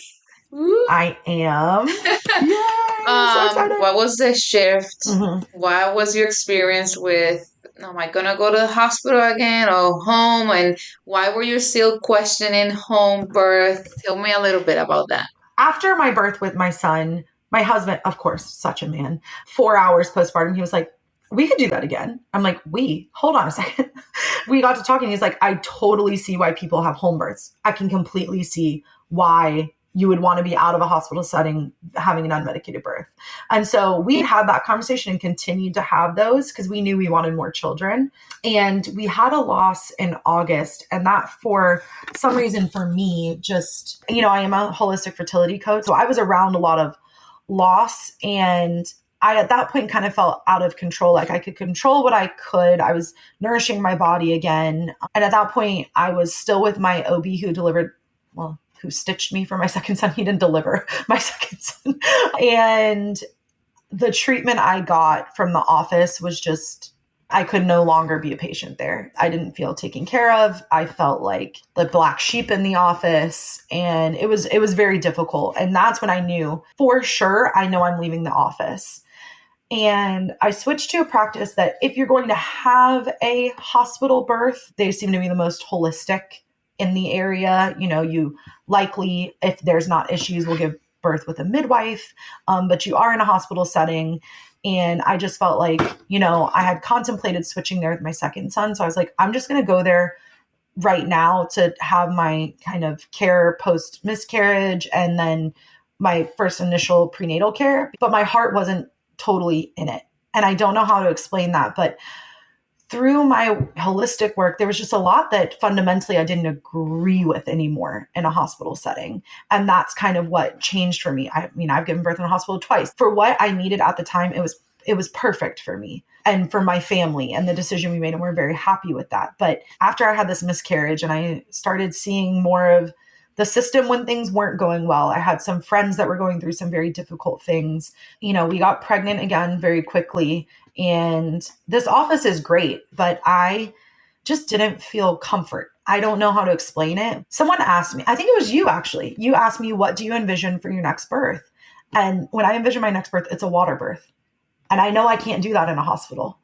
Woo. I am. Yay, I'm so excited. What was the shift? What was your experience with, am I going to go to the hospital again or home? And why were you still questioning home birth? Tell me a little bit about that. After my birth with my son, my husband, of course, such a man, 4 hours postpartum, he was like, we could do that again. I'm like, hold on a second. We got to talking. He's like, I totally see why people have home births. I can completely see why you would want to be out of a hospital setting having an unmedicated birth. And so we had that conversation and continued to have those, because we knew we wanted more children. And we had a loss in August. And that, for some reason, for me, just, I am a holistic fertility coach. So I was around a lot of loss, and I, at that point, kind of felt out of control. Like I could control what I could. I was nourishing my body again. And at that point, I was still with my OB who stitched me for my second son. He didn't deliver my second son. And the treatment I got from the office was just, I could no longer be a patient there. I didn't feel taken care of. I felt like the black sheep in the office, and it was very difficult. And that's when I knew for sure, I know I'm leaving the office. And I switched to a practice that if you're going to have a hospital birth, they seem to be the most holistic in the area. You likely, if there's not issues, will give birth with a midwife, but you are in a hospital setting. And I just felt like, I had contemplated switching there with my second son. So I was like, I'm just going to go there right now to have my kind of care post miscarriage and then my first initial prenatal care. But my heart wasn't totally in it. And I don't know how to explain that, but through my holistic work, there was just a lot that fundamentally I didn't agree with anymore in a hospital setting. And that's kind of what changed for me. I've given birth in a hospital twice. For what I needed at the time, it was perfect for me and for my family and the decision we made. And we're very happy with that. But after I had this miscarriage and I started seeing more of the system when things weren't going well, I had some friends that were going through some very difficult things. We got pregnant again very quickly. And this office is great, but I just didn't feel comfort. I don't know how to explain it. Someone asked me, I think it was you actually, you asked me, what do you envision for your next birth? And when I envision my next birth, it's a water birth. And I know I can't do that in a hospital,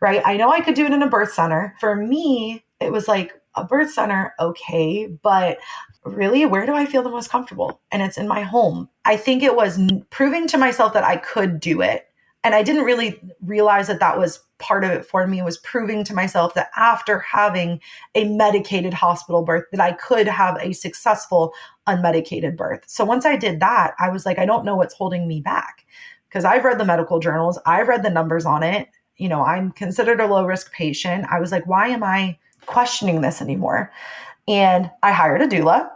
right? I know I could do it in a birth center. For me, it was like a birth center, okay, but really, where do I feel the most comfortable? And it's in my home. I think it was proving to myself that I could do it. And I didn't really realize that that was part of it for me, was proving to myself that after having a medicated hospital birth, that I could have a successful unmedicated birth. So once I did that, I was like, I don't know what's holding me back, because I've read the medical journals. I've read the numbers on it. I'm considered a low risk patient. I was like, why am I questioning this anymore? And I hired a doula.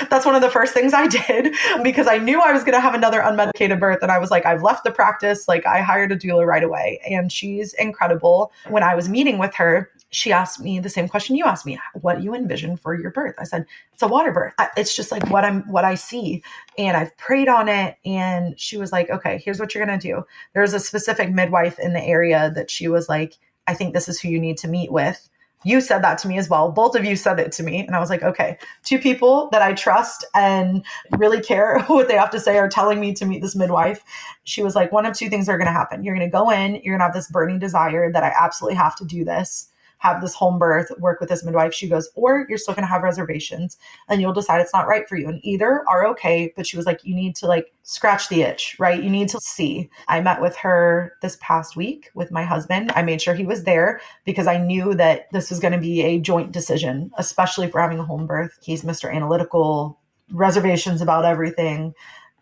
That's one of the first things I did, because I knew I was going to have another unmedicated birth. And I was like, I've left the practice. Like, I hired a doula right away. And she's incredible. When I was meeting with her, she asked me the same question you asked me. What do you envision for your birth? I said, it's a water birth. It's just like what I see. And I've prayed on it. And she was like, okay, here's what you're going to do. There's a specific midwife in the area that she was like, I think this is who you need to meet with. You said that to me as well. Both of you said it to me. And I was like, okay, two people that I trust and really care what they have to say are telling me to meet this midwife. She was like, one of two things are going to happen. You're going to go in, you're going to have this burning desire that I absolutely have to do this, have this home birth, work with this midwife. She goes, or you're still going to have reservations and you'll decide it's not right for you. And either are okay. But she was like, you need to like scratch the itch, right? You need to see. I met with her this past week with my husband. I made sure he was there because I knew that this was going to be a joint decision, especially for having a home birth. He's Mr. Analytical, reservations about everything.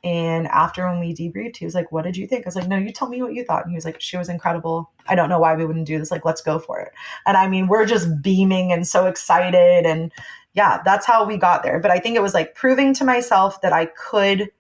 And after when we debriefed, he was like, what did you think? I was like, no, you tell me what you thought. And he was like, she was incredible. I don't know why we wouldn't do this. Like, let's go for it. And I mean, we're just beaming and so excited. And yeah, that's how we got there. But I think it was like proving to myself that I could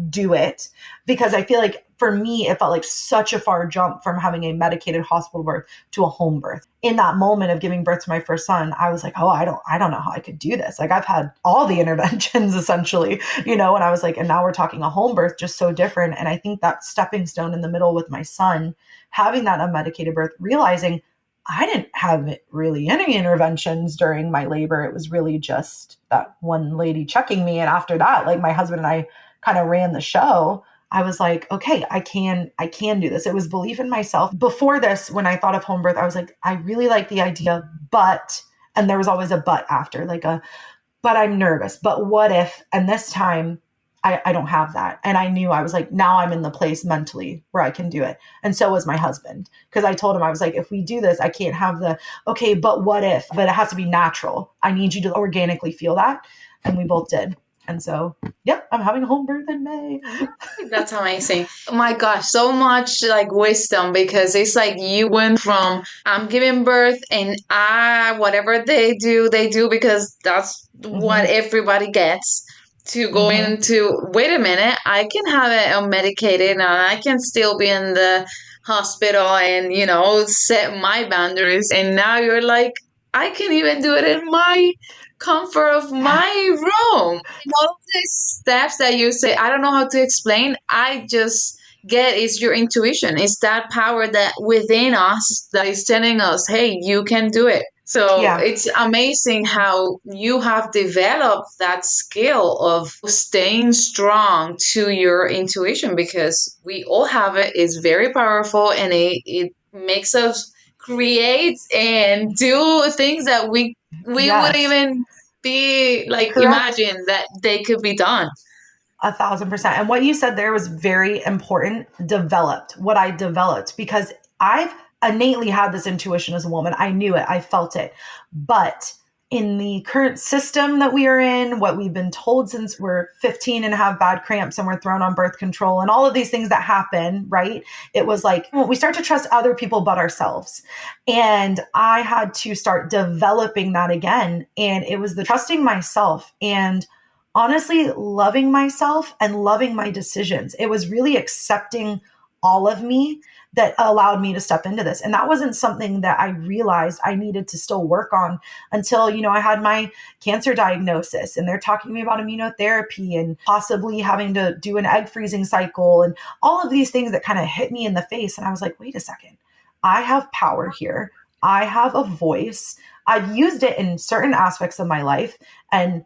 do it, because I feel like for me, it felt like such a far jump from having a medicated hospital birth to a home birth. In that moment of giving birth to my first son, I was like, oh, I don't know how I could do this. Like, I've had all the interventions essentially, and I was like, and now we're talking a home birth, just so different. And I think that stepping stone in the middle with my son, having that unmedicated birth, realizing I didn't have really any interventions during my labor. It was really just that one lady checking me. And after that, like, my husband and I kind of ran the show. I was like, okay, I can do this. It was belief in myself. Before this, when I thought of home birth, I was like, I really like the idea, but, and there was always a but after, like but I'm nervous, but what if, and this time I don't have that. And I knew, I was like, now I'm in the place mentally where I can do it. And so was my husband. Because I told him, I was like, if we do this, I can't have okay, but what if, but it has to be natural. I need you to organically feel that. And we both did. And so, yeah, I'm having a home birth in May. That's amazing. Oh my gosh, so much like wisdom, because it's like you went from I'm giving birth and whatever they do because that's what everybody gets. to go into, wait a minute, I can have it unmedicated and I can still be in the hospital and, set my boundaries. And now you're like, I can even do it in my comfort of my room. And all of these steps that you say, I don't know how to explain. I just get is your intuition. It's that power that within us that is telling us, hey, you can do it. So Yeah. it's amazing how you have developed that skill of staying strong to your intuition, because we all have it. It's very powerful, and it makes us create and do things that we wouldn't Yes. even be like Correct. imagine that they could be done. 1,000%. And what you said there was very important. Developed what I developed, because I've innately had this intuition as a woman. I knew it. I felt it. But in the current system that we are in, what we've been told since we're 15 and have bad cramps and we're thrown on birth control and all of these things that happen, right? It was like, well, we start to trust other people but ourselves. And I had to start developing that again. And it was the trusting myself and honestly loving myself and loving my decisions. It was really accepting all of me that allowed me to step into this. And that wasn't something that I realized I needed to still work on until, I had my cancer diagnosis and they're talking to me about immunotherapy and possibly having to do an egg freezing cycle and all of these things that kind of hit me in the face. And I was like, wait a second, I have power here. I have a voice. I've used it in certain aspects of my life. And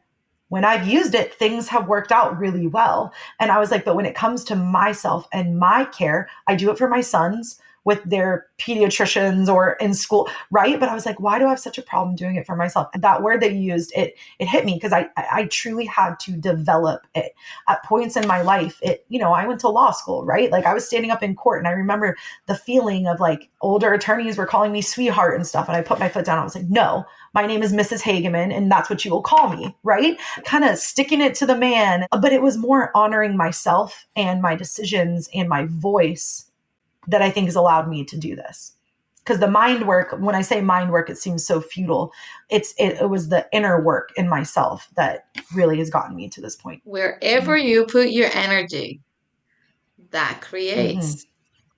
when I've used it, things have worked out really well. And I was like, but when it comes to myself and my care, I do it for my sons with their pediatricians or in school, right? But I was like, why do I have such a problem doing it for myself? And that word that you used, it hit me because I truly had to develop it at points in my life. I went to law school, right? Like I was standing up in court and I remember the feeling of like older attorneys were calling me sweetheart and stuff. And I put my foot down. I was like, no, my name is Mrs. Hageman and that's what you will call me, right? Kind of sticking it to the man. But it was more honoring myself and my decisions and my voice that I think has allowed me to do this. Because the mind work, when I say mind work, it seems so futile. It was the inner work in myself that really has gotten me to this point. Wherever you put your energy, that creates. Mm-hmm.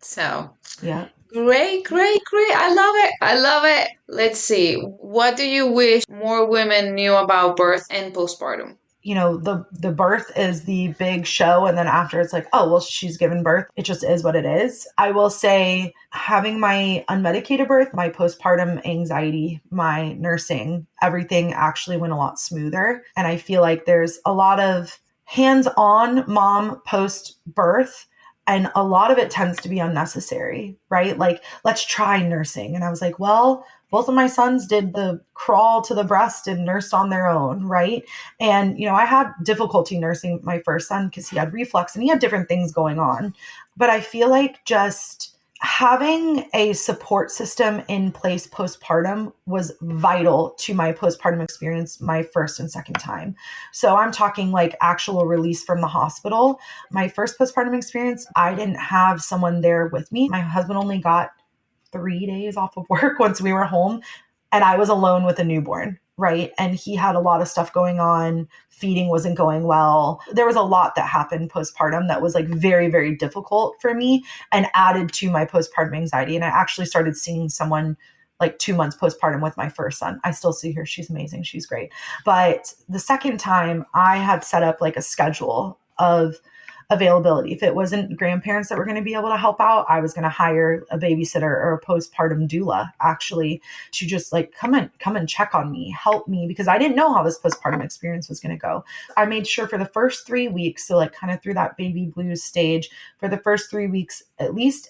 So Yeah. great, great, great. I love it. I love it. Let's see. What do you wish more women knew about birth and postpartum? The birth is the big show. And then after it's like, oh, well, she's given birth. It just is what it is. I will say having my unmedicated birth, my postpartum anxiety, my nursing, everything actually went a lot smoother. And I feel like there's a lot of hands-on mom post-birth. And a lot of it tends to be unnecessary, right? Like, let's try nursing. And I was like, well, both of my sons did the crawl to the breast and nursed on their own, right? And, I had difficulty nursing my first son because he had reflux and he had different things going on. But I feel like just having a support system in place postpartum was vital to my postpartum experience my first and second time. So I'm talking like actual release from the hospital. My first postpartum experience, I didn't have someone there with me. My husband only got 3 days off of work once we were home, and I was alone with a newborn, right? And he had a lot of stuff going on. Feeding wasn't going well. There was a lot that happened postpartum that was like very, very difficult for me and added to my postpartum anxiety. And I actually started seeing someone like 2 months postpartum with my first son. I still see her. She's amazing. She's great. But the second time I had set up like a schedule of availability. If it wasn't grandparents that were going to be able to help out, I was going to hire a babysitter or a postpartum doula actually to just like come and check on me, help me, because I didn't know how this postpartum experience was going to go. I made sure for the first 3 weeks, so like kind of through that baby blues stage, for the first 3 weeks, at least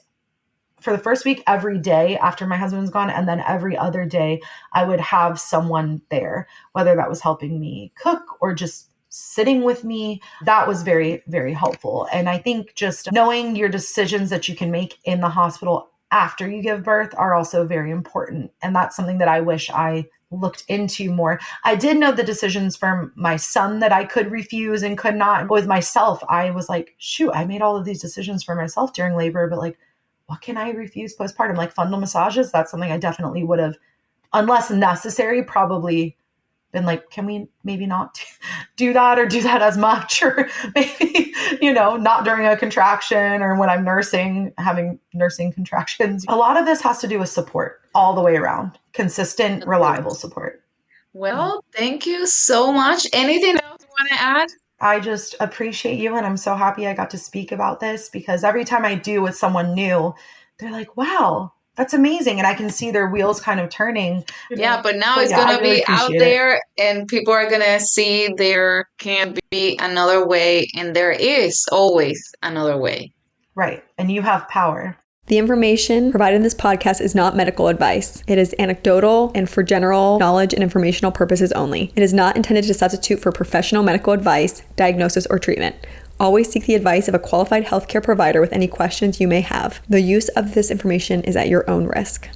for the first week, every day after my husband was gone, and then every other day, I would have someone there, whether that was helping me cook or just sitting with me. That was very, very helpful. And I think just knowing your decisions that you can make in the hospital after you give birth are also very important. And that's something that I wish I looked into more. I did know the decisions for my son that I could refuse and could not. With myself, I was like, shoot, I made all of these decisions for myself during labor, but like, what can I refuse postpartum? Like fundal massages, that's something I definitely would have, unless necessary, probably been like, can we maybe not do that or do that as much? Or maybe, not during a contraction or when I'm having nursing contractions. A lot of this has to do with support all the way around. Consistent, reliable support. Well, thank you so much. Anything else you want to add? I just appreciate you. And I'm so happy I got to speak about this, because every time I do with someone new, they're like, wow, that's amazing. And I can see their wheels kind of turning. Yeah, but now it's going to be out there and people are going to see there can be another way, and there is always another way. Right. And you have power. The information provided in this podcast is not medical advice. It is anecdotal and for general knowledge and informational purposes only. It is not intended to substitute for professional medical advice, diagnosis, or treatment. Always seek the advice of a qualified healthcare provider with any questions you may have. The use of this information is at your own risk.